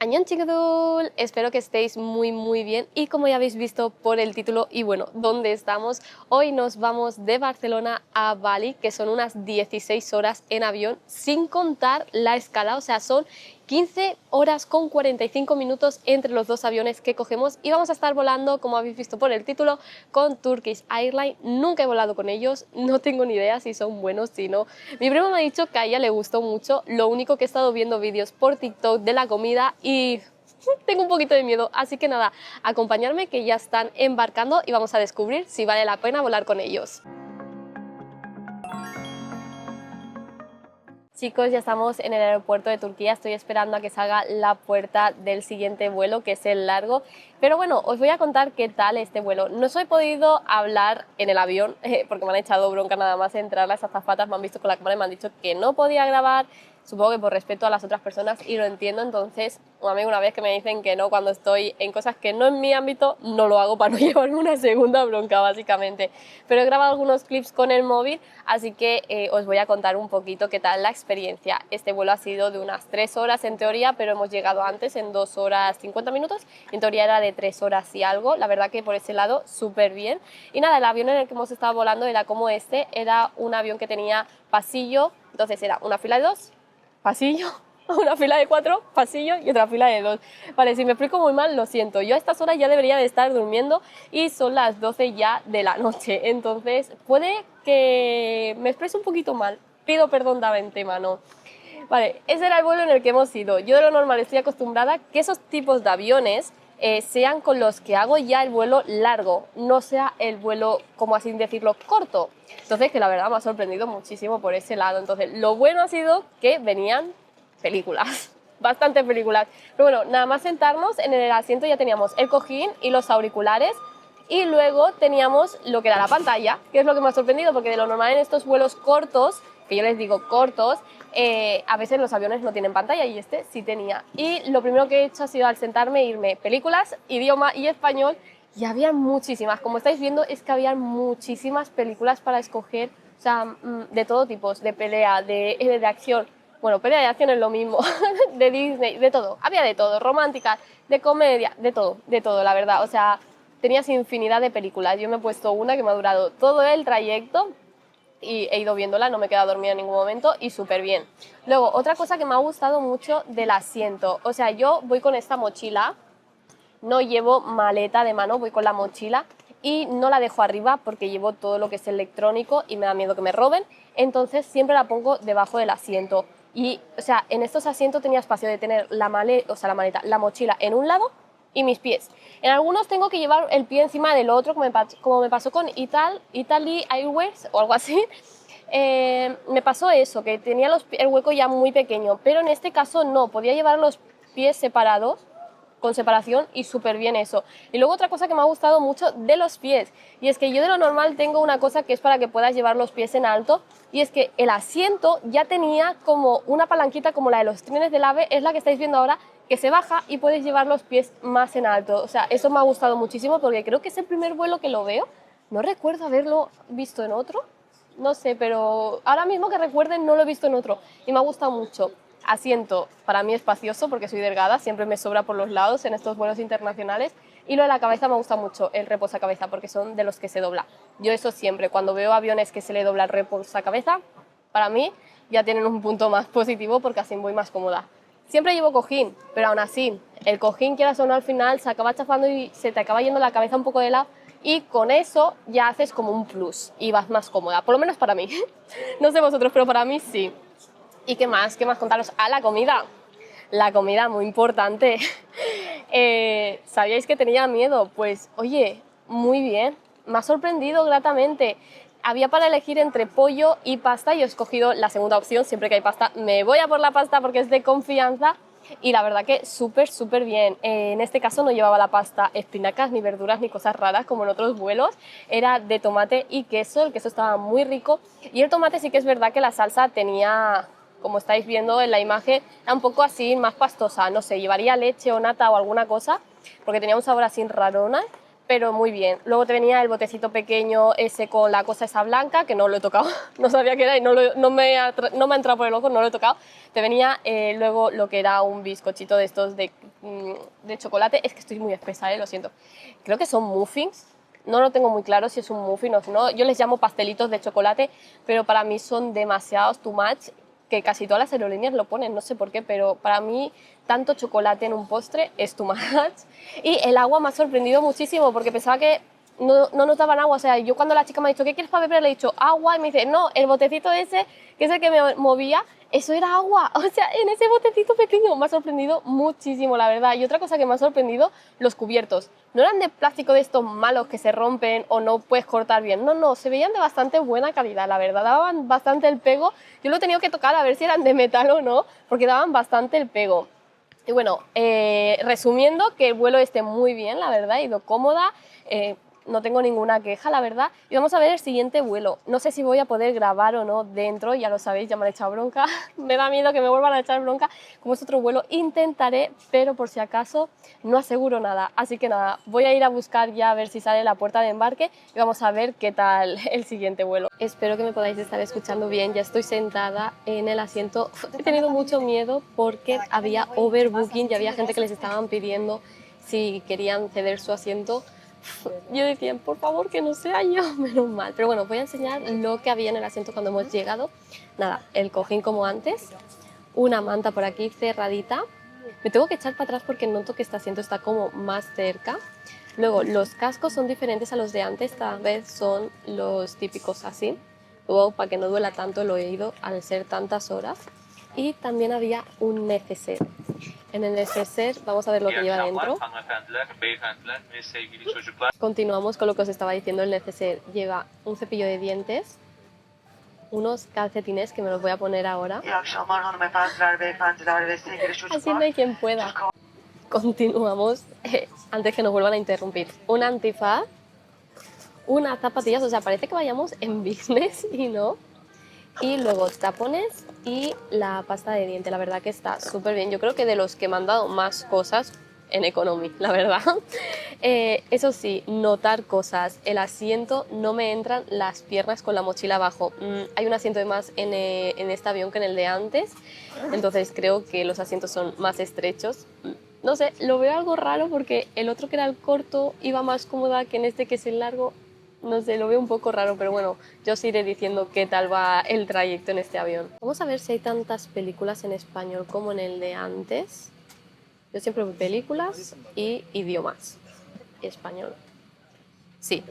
Annyeonghaseyo, espero que estéis muy bien y como ya habéis visto por el título y bueno, ¿dónde estamos? Hoy nos vamos de Barcelona a Bali, que son unas 16 horas en avión, sin contar la escala, o sea, son 15 horas con 45 minutos entre los dos aviones que cogemos y vamos a estar volando, como habéis visto por el título, con Turkish Airlines. Nunca he volado con ellos, no tengo ni idea si son buenos, si no. Mi primo me ha dicho que a ella le gustó mucho, lo único que he estado viendo vídeos por TikTok de la comida y tengo un poquito de miedo, así que nada, acompañarme que ya están embarcando y vamos a descubrir si vale la pena volar con ellos. Chicos, ya estamos en el aeropuerto de Turquía, estoy esperando a que salga la puerta del siguiente vuelo, que es el largo. Pero bueno, os voy a contar qué tal este vuelo. No os he podido hablar en el avión, porque me han echado bronca nada más entrar, las azafatas me han visto con la cámara y me han dicho que no podía grabar, supongo que por respeto a las otras personas y lo entiendo. Entonces, un amigo una vez que me dicen que no cuando estoy en cosas que no es mi ámbito, no lo hago para no llevarme una segunda bronca básicamente. Pero he grabado algunos clips con el móvil, así que os voy a contar un poquito qué tal la experiencia. Este vuelo ha sido de unas 3 horas en teoría, pero hemos llegado antes en 2 horas 50 minutos. En teoría era de 3 horas y algo, la verdad que por ese lado súper bien. Y nada, el avión en el que hemos estado volando era como este, era un avión que tenía pasillo, entonces era una fila de 2, pasillo, una fila de 4, pasillo y otra fila de 2. Vale, si me explico muy mal, lo siento. Yo a estas horas ya debería de estar durmiendo y son las 12 ya de la noche. Entonces, puede que me exprese un poquito mal. Pido perdón de antemano. Vale, ese era el vuelo en el que hemos ido. Yo de lo normal estoy acostumbrada a que esos tipos de aviones sean con los que hago ya el vuelo largo, no sea el vuelo, como así decirlo, corto. Entonces, que la verdad me ha sorprendido muchísimo por ese lado. Entonces, lo bueno ha sido que venían películas, bastantes películas. Pero bueno, nada más sentarnos en el asiento ya teníamos el cojín y los auriculares y luego teníamos lo que era la pantalla, que es lo que me ha sorprendido porque de lo normal en estos vuelos cortos, que yo les digo cortos, a veces los aviones no tienen pantalla y este sí tenía. Y lo primero que he hecho ha sido al sentarme irme películas, idioma y español y había muchísimas. Como estáis viendo es que había muchísimas películas para escoger, o sea, de todo tipo, de pelea, de acción. Bueno, pelea de acción es lo mismo, de Disney, de todo. Había de todo, románticas, de comedia, de todo, la verdad. O sea, tenías infinidad de películas. Yo me he puesto una que me ha durado todo el trayecto y he ido viéndola, no me he quedado dormida en ningún momento y súper bien. Luego, otra cosa que me ha gustado mucho del asiento. O sea, yo voy con esta mochila, no llevo maleta de mano, voy con la mochila y no la dejo arriba porque llevo todo lo que es electrónico y me da miedo que me roben. Entonces, siempre la pongo debajo del asiento. Y, o sea, en estos asientos tenía espacio de tener la la mochila en un lado y mis pies. En algunos tengo que llevar el pie encima del otro, como me pasó con Italy Airways o algo así. Me pasó eso, que tenía el hueco ya muy pequeño, pero en este caso no, podía llevar los pies separados, con separación y súper bien eso. Y luego otra cosa que me ha gustado mucho de los pies, y es que yo de lo normal tengo una cosa que es para que puedas llevar los pies en alto, y es que el asiento ya tenía como una palanquita como la de los trenes del AVE, es la que estáis viendo ahora, que se baja y puedes llevar los pies más en alto. O sea, eso me ha gustado muchísimo porque creo que es el primer vuelo que lo veo. No recuerdo haberlo visto en otro, no sé, pero ahora mismo que recuerden no lo he visto en otro y me ha gustado mucho. Asiento para mí espacioso porque soy delgada, siempre me sobra por los lados en estos vuelos internacionales. Y lo de la cabeza me gusta mucho, el reposacabeza, porque son de los que se dobla. Yo eso siempre, cuando veo aviones que se le dobla el reposacabeza, para mí ya tienen un punto más positivo porque así voy más cómoda. Siempre llevo cojín, pero aún así, el cojín, quieras o no, al final se acaba chafando y se te acaba yendo la cabeza un poco de lado y con eso ya haces como un plus y vas más cómoda, por lo menos para mí. No sé vosotros, pero para mí sí. ¿Y qué más? ¿Qué más contaros? Ah, la comida. La comida, muy importante. ¿Sabíais que tenía miedo? Pues, oye, muy bien. Me ha sorprendido gratamente. Había para elegir entre pollo y pasta y he escogido la segunda opción. Siempre que hay pasta me voy a por la pasta porque es de confianza. Y la verdad que súper bien. En este caso no llevaba la pasta espinacas, ni verduras, ni cosas raras como en otros vuelos. Era de tomate y queso. El queso estaba muy rico. Y el tomate sí que es verdad que la salsa tenía, como estáis viendo en la imagen, era un poco así más pastosa, no sé, llevaría leche o nata o alguna cosa, porque tenía un sabor así rarona, pero muy bien. Luego te venía el botecito pequeño ese con la cosa esa blanca, que no lo he tocado, no sabía qué era y no me ha entrado por el ojo, no lo he tocado. Te venía luego lo que era un bizcochito de estos de chocolate, es que estoy muy espesa, lo siento. Creo que son muffins, no lo tengo muy claro si es un muffin o si no, yo les llamo pastelitos de chocolate, pero para mí son demasiados too much, que casi todas las aerolíneas lo ponen, no sé por qué, pero para mí tanto chocolate en un postre es too much. Y el agua me ha sorprendido muchísimo porque pensaba que no notaban agua. O sea, yo cuando la chica me ha dicho, ¿qué quieres para beber? Le he dicho, agua. Y me dice, no, el botecito ese, que es el que me movía, eso era agua. O sea, en ese botecito pequeño me ha sorprendido muchísimo, la verdad. Y otra cosa que me ha sorprendido, los cubiertos. No eran de plástico de estos malos que se rompen o no puedes cortar bien. No, se veían de bastante buena calidad, la verdad. Daban bastante el pego. Yo lo he tenido que tocar a ver si eran de metal o no, porque daban bastante el pego. Y bueno, resumiendo, que el vuelo esté muy bien, la verdad, he ido cómoda, no tengo ninguna queja, la verdad. Y vamos a ver el siguiente vuelo. No sé si voy a poder grabar o no dentro, ya lo sabéis, ya me han echado bronca. Me da miedo que me vuelvan a echar bronca. Como es otro vuelo, intentaré, pero por si acaso no aseguro nada. Así que nada, voy a ir a buscar ya a ver si sale la puerta de embarque y vamos a ver qué tal el siguiente vuelo. Espero que me podáis estar escuchando bien. Ya estoy sentada en el asiento. He tenido mucho miedo porque había overbooking y había gente que les estaban pidiendo si querían ceder su asiento. Yo decía, por favor, que no sea yo, menos mal. Pero bueno, voy a enseñar lo que había en el asiento cuando hemos llegado. Nada, el cojín como antes, una manta por aquí cerradita. Me tengo que echar para atrás porque noto que este asiento está como más cerca. Luego, los cascos son diferentes a los de antes, esta vez son los típicos así. Luego, para que no duela tanto el oído al ser tantas horas. Y también había un neceser. En el neceser vamos a ver lo que lleva dentro. Continuamos con lo que os estaba diciendo. El neceser lleva un cepillo de dientes, unos calcetines que me los voy a poner ahora. Así no hay quien pueda. Continuamos, antes que nos vuelvan a interrumpir. Un antifaz, unas zapatillas, o sea, parece que vayamos en business y no. Y luego tapones y la pasta de diente, la verdad que está súper bien. Yo creo que de los que me han dado más cosas en Economy, la verdad. Eso sí, notar cosas. El asiento, no me entran las piernas con la mochila abajo. Hay un asiento de más en este avión que en el de antes, entonces creo que los asientos son más estrechos. No sé, lo veo algo raro porque el otro que era el corto iba más cómoda que en este que es el largo. No sé, lo veo un poco raro, pero bueno, yo os iré diciendo qué tal va el trayecto en este avión. Vamos a ver si hay tantas películas en español como en el de antes. Yo siempre veo películas y idiomas. Español. Sí,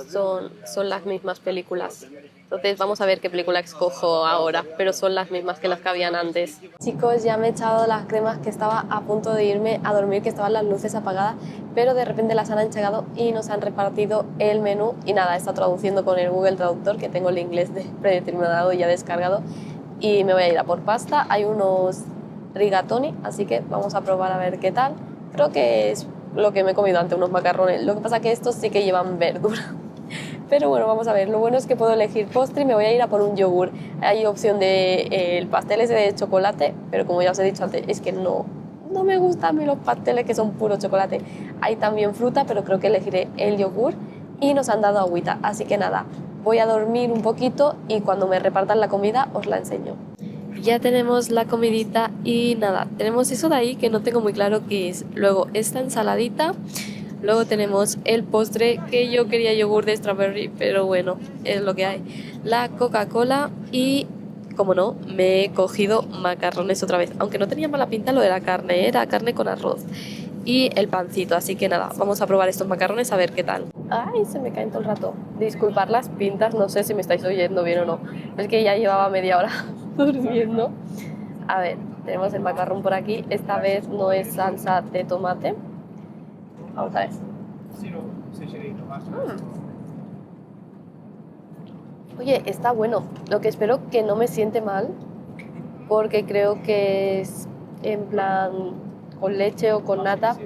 son las mismas películas. Entonces vamos a ver qué película escojo ahora, pero son las mismas que las que habían antes. Chicos, ya me he echado las cremas, que estaba a punto de irme a dormir, que estaban las luces apagadas, pero de repente las han enchegado y nos han repartido el menú. Y nada, he estado traduciendo con el Google Traductor, que tengo el inglés predeterminado y ya descargado. Y me voy a ir a por pasta. Hay unos rigatoni, así que vamos a probar a ver qué tal. Creo que es lo que me he comido antes, unos macarrones. Lo que pasa es que estos sí que llevan verdura. Pero bueno, vamos a ver. Lo bueno es que puedo elegir postre y me voy a ir a por un yogur. Hay opción de el pastel ese de chocolate, pero como ya os he dicho antes, es que no me gustan a mí los pasteles que son puro chocolate. Hay también fruta, pero creo que elegiré el yogur y nos han dado agüita. Así que nada, voy a dormir un poquito y cuando me repartan la comida os la enseño. Ya tenemos la comidita y nada, tenemos eso de ahí que no tengo muy claro qué es. Luego esta ensaladita, luego tenemos el postre, que yo quería yogur de strawberry, pero bueno, es lo que hay. La Coca-Cola y, como no, me he cogido macarrones otra vez. Aunque no tenía mala pinta lo de la carne, era carne con arroz. Y el pancito, así que nada, vamos a probar estos macarrones a ver qué tal. Ay, se me caen todo el rato. Disculpad las pintas, no sé si me estáis oyendo bien o no. Es que ya llevaba media hora durmiendo. A ver, tenemos el macarrón por aquí. Esta vez no es salsa de tomate. Vamos a ver. Oye, está bueno. Lo que espero que no me siente mal, porque creo que es en plan con leche o con nata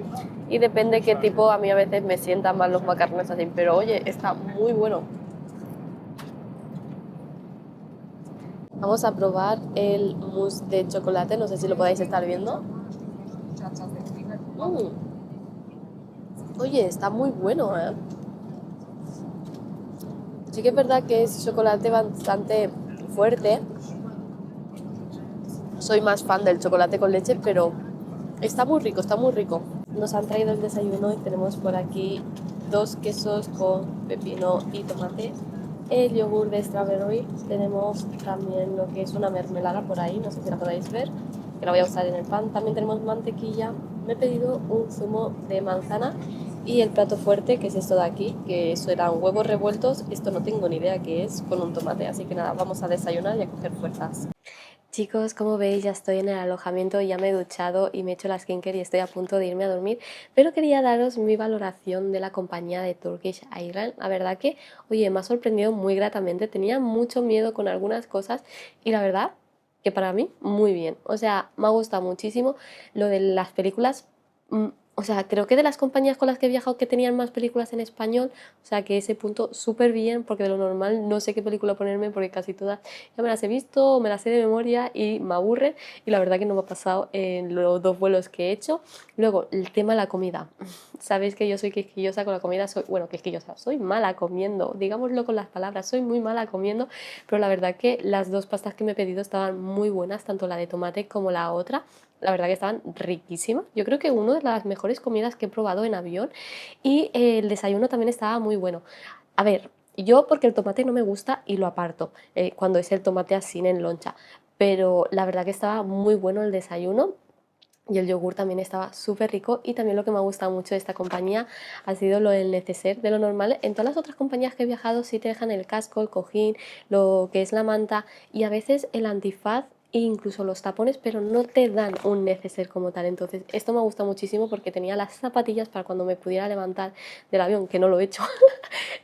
y depende qué tipo. A mí a veces me sientan mal los macarrones así, pero oye, está muy bueno. Vamos a probar el mousse de chocolate, no sé si lo podéis estar viendo. Oye, está muy bueno, ¿eh? Sí que es verdad que es chocolate bastante fuerte. Soy más fan del chocolate con leche, pero está muy rico, está muy rico. Nos han traído el desayuno y tenemos por aquí dos quesos con pepino y tomate, el yogur de strawberry, tenemos también lo que es una mermelada por ahí, no sé si la podéis ver, que la voy a usar en el pan. También tenemos mantequilla. Me he pedido un zumo de manzana y el plato fuerte, que es esto de aquí, que eso eran huevos revueltos. Esto no tengo ni idea qué es, con un tomate, así que nada, vamos a desayunar y a coger fuerzas. Chicos, como veis ya estoy en el alojamiento, ya me he duchado y me he hecho la skincare y estoy a punto de irme a dormir, pero quería daros mi valoración de la compañía de Turkish Airlines. La verdad que, oye, me ha sorprendido muy gratamente, tenía mucho miedo con algunas cosas y la verdad que para mí muy bien, o sea, me ha gustado muchísimo lo de las películas. O sea, creo que de las compañías con las que he viajado que tenían más películas en español, o sea, que ese punto súper bien, porque de lo normal no sé qué película ponerme porque casi todas ya me las he visto, me las sé de memoria y me aburren, y la verdad que no me ha pasado en los dos vuelos que he hecho. Luego, el tema de la comida. Sabéis que yo soy quisquillosa con la comida, bueno, quisquillosa, soy mala comiendo, digámoslo con las palabras, soy muy mala comiendo, pero la verdad que las dos pastas que me he pedido estaban muy buenas, tanto la de tomate como la otra. La verdad que estaban riquísimas. Yo creo que una de las mejores comidas que he probado en avión, y el desayuno también estaba muy bueno. A ver, yo porque el tomate no me gusta y lo aparto cuando es el tomate así en loncha, pero la verdad que estaba muy bueno el desayuno. Y el yogur también estaba súper rico, y también lo que me ha gustado mucho de esta compañía ha sido lo del neceser. De lo normal, en todas las otras compañías que he viajado sí te dejan el casco, el cojín, lo que es la manta y a veces el antifaz e incluso los tapones, pero no te dan un neceser como tal. Entonces esto me ha gustado muchísimo porque tenía las zapatillas para cuando me pudiera levantar del avión, que no lo he hecho.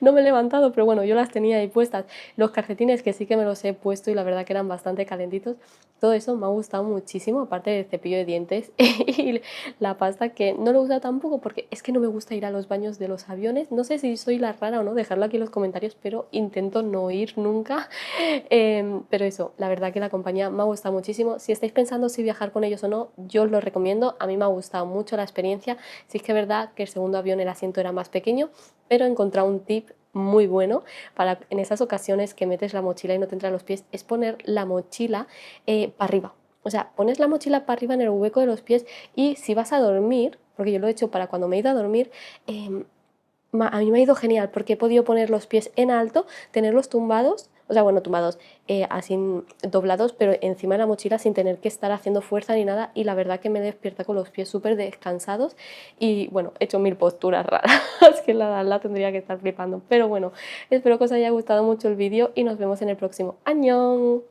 No me he levantado, pero bueno, yo las tenía ahí puestas. Los calcetines que sí que me los he puesto y la verdad que eran bastante calentitos. Todo eso me ha gustado muchísimo, aparte del cepillo de dientes y la pasta, que no lo uso tampoco porque es que no me gusta ir a los baños de los aviones. No sé si soy la rara o no, dejadlo aquí en los comentarios, pero intento no ir nunca. Pero eso, la verdad que la compañía me ha gustado muchísimo. Si estáis pensando si viajar con ellos o no, yo os lo recomiendo. A mí me ha gustado mucho la experiencia. Sí es que es verdad que el segundo avión el asiento era más pequeño, pero he encontrado un tip muy bueno para en esas ocasiones que metes la mochila y no te entran los pies, es poner la mochila para arriba. O sea, pones la mochila para arriba en el hueco de los pies, y si vas a dormir, porque yo lo he hecho para cuando me he ido a dormir, a mí me ha ido genial porque he podido poner los pies en alto, tenerlos tumbados, o sea, bueno, tumbados, así doblados, pero encima de la mochila sin tener que estar haciendo fuerza ni nada, y la verdad que me despierta con los pies súper descansados. Y bueno, he hecho mil posturas raras que la tendría que estar flipando, pero bueno, espero que os haya gustado mucho el vídeo y nos vemos en el próximo. ¡Añón!